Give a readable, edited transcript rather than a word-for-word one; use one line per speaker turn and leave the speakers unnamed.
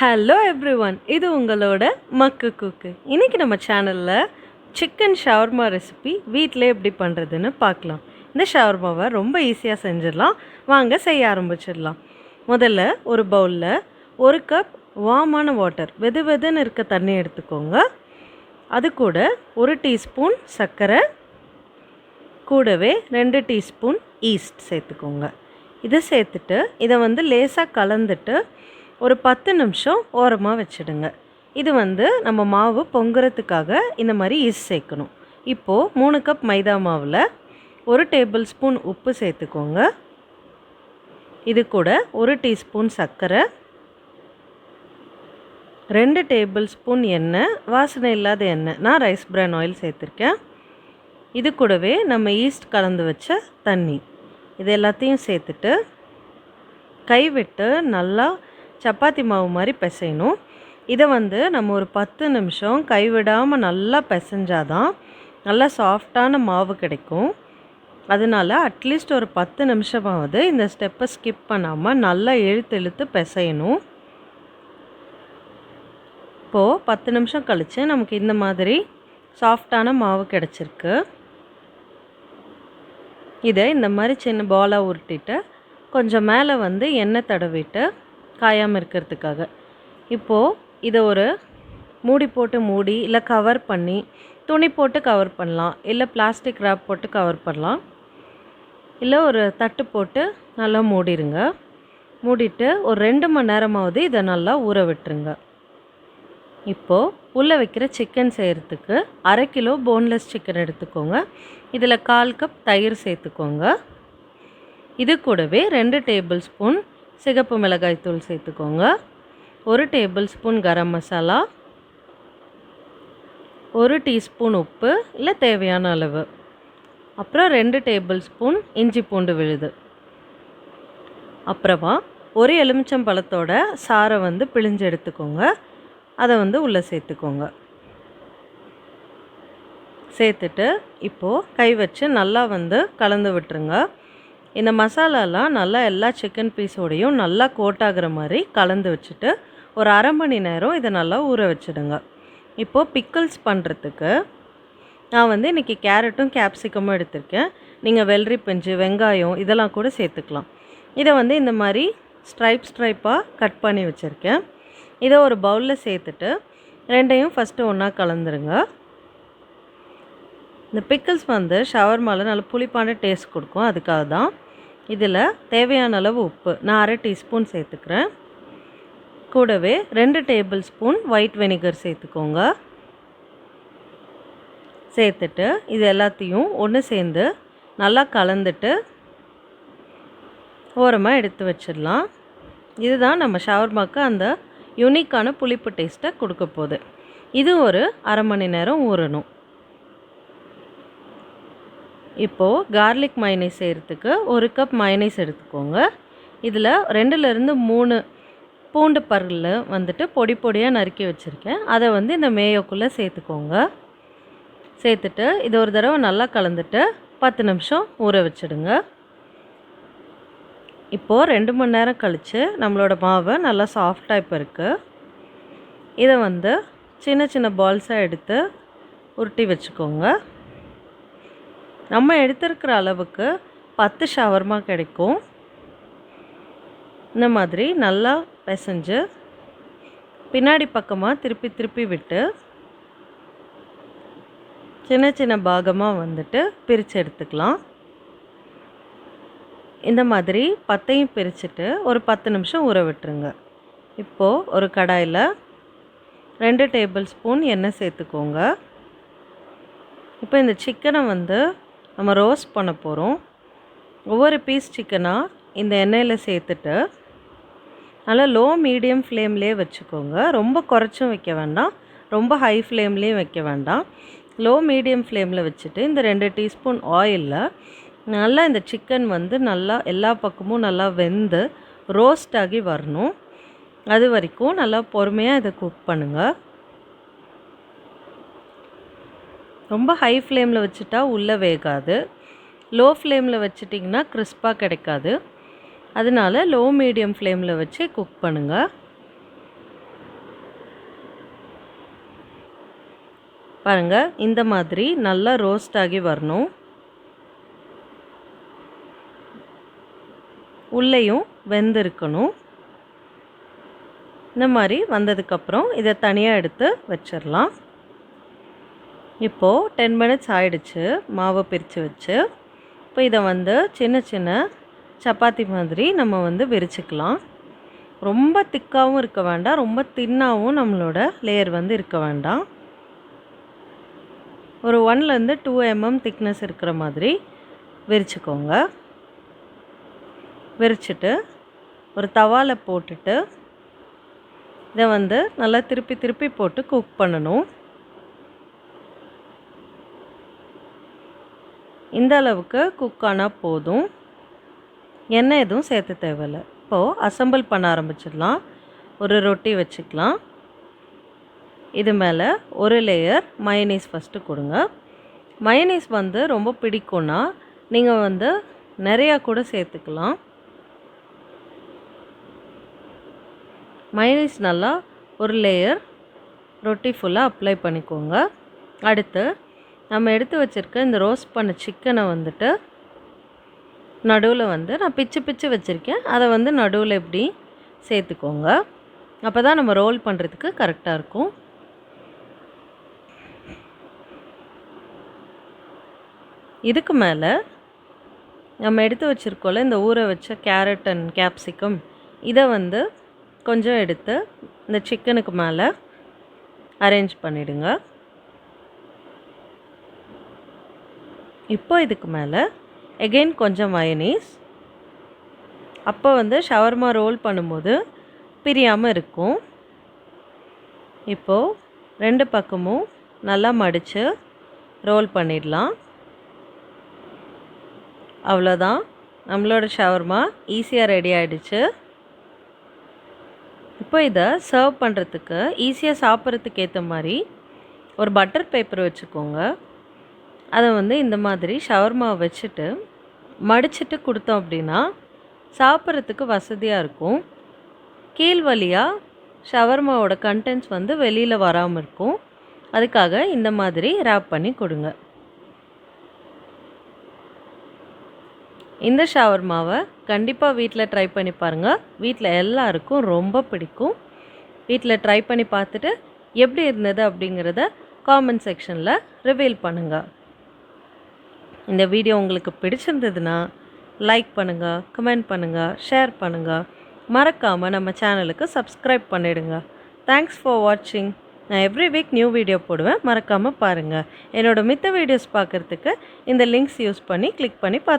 Hello everyone, இது உங்களோட மக்கு கூக்கு. இன்றைக்கி நம்ம சேனலில் சிக்கன் ஷவர்மா ரெசிபி வீட்டில் எப்படி பண்ணுறதுன்னு பார்க்கலாம். இந்த ஷவர்மாவை ரொம்ப ஈஸியாக செஞ்சிடலாம். வாங்க செய்ய ஆரம்பிச்சிடலாம். முதல்ல ஒரு பவுலில் 1 கப் வார்மான வாட்டர், வெது வெதுன்னு இருக்க தண்ணி எடுத்துக்கோங்க. அது கூட 1 டீஸ்பூன் சர்க்கரை, கூடவே 2 டீஸ்பூன் ஈஸ்ட் சேர்த்துக்கோங்க. இதை சேர்த்துட்டு இதை லேசாக கலந்துட்டு ஒரு 10 நிமிஷம் ஓரமாக வச்சுடுங்க. இது நம்ம மாவு பொங்குறதுக்காக இந்த மாதிரி ஈஸ்ட் சேர்க்கணும். இப்போது 3 கப் மைதா மாவில் 1 டேபிள் ஸ்பூன் உப்பு சேர்த்துக்கோங்க. இது கூட 1 டீஸ்பூன் சர்க்கரை, 2 டேபிள் ஸ்பூன் எண்ணெய், வாசனை இல்லாத எண்ணெய், நான் ரைஸ் பிரான் ஆயில் சேர்த்துருக்கேன். இது கூடவே நம்ம ஈஸ்ட் கலந்து வச்ச தண்ணி, இது எல்லாத்தையும் சேர்த்துட்டு கைவிட்டு நல்லா சப்பாத்தி மாவு மாதிரி பிசையணும். இதை நம்ம ஒரு 10 நிமிஷம் கைவிடாமல் நல்லா பிசைஞ்சாதான் நல்லா சாஃப்டான மாவு கிடைக்கும். அதனால் அட்லீஸ்ட் ஒரு 10 நிமிஷமாவது இந்த ஸ்டெப்பை ஸ்கிப் பண்ணாமல் நல்லா இழுத்து பிசையணும். இப்போது 10 நிமிஷம் கழித்து நமக்கு இந்த மாதிரி சாஃப்டான மாவு கிடச்சிருக்கு. இதை இந்த மாதிரி சின்ன பாலாக உருட்டிட்டு கொஞ்சம் மேலே எண்ணெய் தடவிட்டு காயாமல் இருக்கிறதுக்காக இப்போது இதை ஒரு மூடி போட்டு மூடி, இல்லை கவர் பண்ணி துணி போட்டு கவர் பண்ணலாம், இல்லை பிளாஸ்டிக் ரேப் போட்டு கவர் பண்ணலாம், இல்லை ஒரு தட்டு போட்டு நல்லா மூடிடுங்க. மூடிட்டு ஒரு 2 மணி நேரமாவது இதை நல்லா ஊற விட்டுருங்க. இப்போது உள்ளே வைக்கிற சிக்கன் செய்கிறதுக்கு 1/2 கிலோ போன்லெஸ் சிக்கன் எடுத்துக்கோங்க. இதில் 1/4 கப் தயிர் சேர்த்துக்கோங்க. இது கூடவே 2 டேபிள் ஸ்பூன் சிகப்பு மிளகாய் தூள் சேர்த்துக்கோங்க. 1 table spoon garam masala, 1 teaspoon உப்பு இல்லை தேவையான அளவு, அப்புறம் 2 டேபிள் ஸ்பூன் இஞ்சி பூண்டு விழுது, அப்புறமா 1 எலுமிச்சம்பழத்தோட சாறை பிழிஞ்சு எடுத்துக்கோங்க. அதை உள்ளே சேர்த்துக்கோங்க. சேர்த்துட்டு இப்போது கை வச்சு நல்லா கலந்து விட்டுருங்க. இந்த மசாலாலாம் நல்லா எல்லா சிக்கன் பீஸோடையும் நல்லா கோட் ஆகிற மாதிரி கலந்து வச்சுட்டு ஒரு 1/2 மணி நேரம் இதை நல்லா ஊற வச்சுடுங்க. இப்போது பிக்கிள்ஸ் பண்ணுறதுக்கு நான் இன்றைக்கி கேரட்டும் கேப்சிகமும் எடுத்திருக்கேன். நீங்கள் வெள்ளரி பிஞ்சு, வெங்காயம் இதெல்லாம் கூட சேர்த்துக்கலாம். இதை இந்த மாதிரி ஸ்ட்ரைப்பாக கட் பண்ணி வச்சுருக்கேன். இதை ஒரு பவுலில் சேர்த்துட்டு ரெண்டையும் ஃபஸ்ட்டு ஒன்றா கலந்துருங்க. இந்த பிக்கிள்ஸ் ஷவர்மாவில் நல்ல புளிப்பான டேஸ்ட் கொடுக்கும். அதுக்காக தான் இதில் தேவையான அளவு உப்பு நான் 1/2 டீஸ்பூன் சேர்த்துக்கிறேன். கூடவே 2 டேபிள் ஸ்பூன் ஒயிட் வினிகர் சேர்த்துக்கோங்க. சேர்த்துட்டு இது எல்லாத்தையும் ஒன்று சேர்ந்து நல்லா கலந்துட்டு ஓரமாக எடுத்து வச்சிடலாம். இதுதான் நம்ம ஷவர்மாவுக்கு அந்த யூனிக்கான புளிப்பு டேஸ்ட்டை கொடுக்க போகுது. இது ஒரு 1/2 மணி நேரம் ஊறணும். இப்போது கார்லிக் மயனைஸ் செய்கிறதுக்கு 1 கப் மயனைஸ் எடுத்துக்கோங்க. இதில் 2லேருந்து 3 பூண்டு பல்ல பொடி பொடியாக நறுக்கி வச்சுருக்கேன். அதை இந்த மேயோக்குள்ளே சேர்த்துக்கோங்க. சேர்த்துட்டு இது ஒரு தடவை நல்லா கலந்துட்டு 10 நிமிஷம் ஊற வச்சுடுங்க. இப்போது 2 மணி நேரம் கழித்து நம்மளோட மாவு நல்லா சாஃப்டாக இப்போ இருக்குது. இதை சின்ன சின்ன பால்ஸாக எடுத்து உருட்டி வச்சுக்கோங்க. நம்ம எடுத்துருக்கிற அளவுக்கு 10 ஷவர்மா கிடைக்கும். இந்த மாதிரி நல்லா பிசைஞ்சு பின்னாடி பக்கமாக திருப்பி விட்டு சின்ன சின்ன பாகமாக பிரித்து எடுத்துக்கலாம். இந்த மாதிரி 10ஐயும் பிரிச்சுட்டு ஒரு 10 நிமிஷம் ஊற விட்டுருங்க. இப்போது ஒரு கடாயில் 2 டேபிள் ஸ்பூன் எண்ணெய் சேர்த்துக்கோங்க. இப்போ இந்த சிக்கனை நம்ம ரோஸ்ட் பண்ண போகிறோம். ஒவ்வொரு பீஸ் சிக்கனாக இந்த எண்ணெயில் சேர்த்துட்டு நல்லா லோ மீடியம் ஃப்ளேம்லேயே வச்சுக்கோங்க. ரொம்ப குறைச்சும் வைக்க வேண்டாம், ரொம்ப ஹை ஃப்ளேம்லேயும் வைக்க வேண்டாம். லோ மீடியம் ஃப்ளேமில் வச்சுட்டு இந்த 2 டீஸ்பூன் ஆயிலில் நல்லா இந்த சிக்கன் நல்லா எல்லா பக்கமும் நல்லா வெந்து ரோஸ்ட் ஆகி வரணும். அது வரைக்கும் நல்லா பொறுமையாக இதை குக் பண்ணுங்கள். ரொம்ப ஹை ஃப்ளேமில் வச்சுட்டா உள்ளே வேகாது. லோ ஃப்ளேமில் வச்சிட்டிங்கன்னா கிறிஸ்பாக கிடைக்காது. அதனால் லோ மீடியம் ஃப்ளேமில் வச்சு குக் பண்ணுங்கள். பாருங்கள், இந்த மாதிரி நல்லா ரோஸ்ட் ஆகி வரணும். உள்ளேயும் வெந்திருக்கணும். இந்த மாதிரி வந்ததுக்கப்புறம் இதை தனியாக எடுத்து வச்சிடலாம். இப்போது 10 மினிட்ஸ் ஆயிடுச்சு மாவை பிரித்து வச்சு. இப்போ இதை வந்து சின்ன சின்ன சப்பாத்தி மாதிரி நம்ம விரிச்சுக்கலாம். ரொம்ப திக்காகவும் இருக்க வேண்டாம், ரொம்ப தின்னாகவும் நம்மளோட லேயர் இருக்க வேண்டாம். ஒரு 1லேருந்து 2 mm திக்னஸ் இருக்கிற மாதிரி விரிச்சுக்கோங்க. விரிச்சிட்டு ஒரு தவாவில் போட்டுட்டு இதை நல்லா திருப்பி திருப்பி போட்டு குக் பண்ணணும். இந்த அளவுக்கு குக் ஆனால் போதும், எண்ணெய் எதுவும் சேர்த்து தேவையில்லை. இப்போது அசம்பிள் பண்ண ஆரம்பிச்சிடலாம். ஒரு ரொட்டி வச்சுக்கலாம். இது மேலே ஒரு லேயர் மயோனைஸ் ஃபஸ்ட்டு கொடுங்க. மயோனைஸ் ரொம்ப பிடிக்கும்னா நீங்கள் நிறையா கூட சேர்த்துக்கலாம். மயோனைஸ் நல்லா ஒரு லேயர் ரொட்டி ஃபுல்லாக அப்ளை பண்ணிக்கோங்க. அடுத்து நம்ம எடுத்து வச்சுருக்க இந்த ரோஸ்ட் பண்ண சிக்கனை நடுவில் நான் பிச்சு வச்சுருக்கேன். அதை நடுவில் இப்படி சேர்த்துக்கோங்க. அப்போ தான் நம்ம ரோல் பண்ணுறதுக்கு கரெக்டாக இருக்கும். இதுக்கு மேலே நம்ம எடுத்து வச்சுருக்கோம்ல இந்த ஊற வச்ச கேரட் அண்ட் கேப்சிகம், இதை கொஞ்சம் எடுத்து இந்த சிக்கனுக்கு மேலே அரேஞ்ச் பண்ணிவிடுங்க. இப்போ இதுக்கு மேலே எகெயின் கொஞ்சம் மயோனைஸ். அப்போ ஷவர்மா ரோல் பண்ணும்போது பிரியாமல் இருக்கும். இப்போது 2 பக்கமும் நல்லா மடித்து ரோல் பண்ணிடலாம். அவ்வளோதான், நம்மளோட ஷவர்மா ஈஸியாக ரெடி ஆகிடுச்சு. இப்போ இதை சர்வ் பண்ணுறதுக்கு ஈஸியாக சாப்பிட்றதுக்கு ஏற்ற மாதிரி ஒரு பட்டர் பேப்பர் வச்சுக்கோங்க. அதை இந்த மாதிரி ஷவர்மாவை வச்சுட்டு மடிச்சுட்டு கொடுத்தோம் அப்படின்னா சாப்பிட்றதுக்கு வசதியாக இருக்கும். கீழ் வழியாக ஷவர்மாவோட கண்டென்ட்ஸ் வெளியில் வராமல் இருக்கும். அதுக்காக இந்த மாதிரி ரேப் பண்ணி கொடுங்க. இந்த ஷவர்மாவை கண்டிப்பாக வீட்டில் ட்ரை பண்ணி பாருங்கள். வீட்டில் எல்லாருக்கும் ரொம்ப பிடிக்கும். வீட்டில் ட்ரை பண்ணி பார்த்துட்டு எப்படி இருந்தது அப்படிங்கிறத காமெண்ட் செக்ஷனில் ரிவீல் பண்ணுங்கள். இந்த வீடியோ உங்களுக்கு பிடிச்சிருந்ததுன்னா லைக் பண்ணுங்கள், கமெண்ட் பண்ணுங்கள், ஷேர் பண்ணுங்கள். மறக்காமல் நம்ம சேனலுக்கு சப்ஸ்கிரைப் பண்ணிவிடுங்க. தேங்க்ஸ் ஃபார் வாட்சிங். நான் எவ்ரி வீக் நியூ வீடியோ போடுவேன், மறக்காமல் பாருங்கள். என்னோடய மித்த வீடியோஸ் பார்க்குறதுக்கு இந்த லிங்க்ஸ் யூஸ் பண்ணி கிளிக் பண்ணி பார்த்து